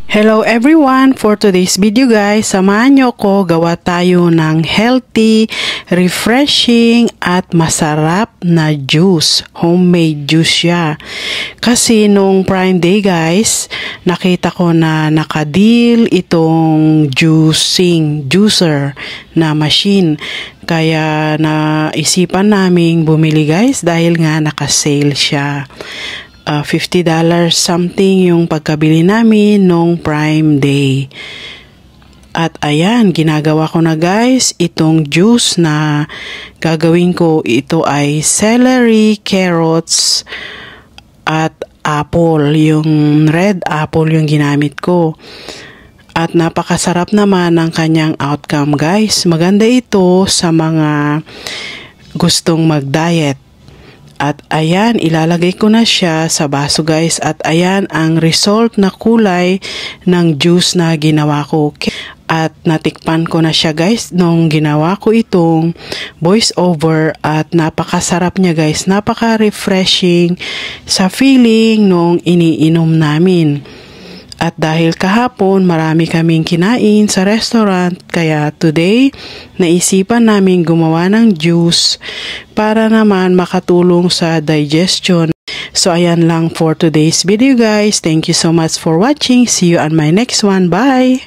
Hello everyone! For today's video guys, samahan nyo ko gawa tayo ng healthy, refreshing at masarap na juice. Homemade juice siya. Kasi nung Prime Day guys, nakita ko na nakadeal itong juicer na machine. Kaya naisipan naming bumili guys dahil nga naka-sale siya. $50 something yung pagkabili namin nung Prime Day. At ayan, ginagawa ko na guys itong juice na gagawin ko. Ito ay celery, carrots, at apple. Yung red apple yung ginamit ko. At napakasarap naman ang kanyang outcome guys. Maganda ito sa mga gustong mag-diet. At ayan, ilalagay ko na siya sa baso guys. At ayan ang result na kulay ng juice na ginawa ko. At natikpan ko na siya guys nung ginawa ko itong voice over. At napakasarap niya guys. Napaka-refreshing sa feeling nung iniinom namin. At dahil kahapon marami kaming kinain sa restaurant, kaya today naisipan namin gumawa ng juice para naman makatulong sa digestion. So ayan lang for today's video guys. Thank you so much for watching. See you on my next one. Bye!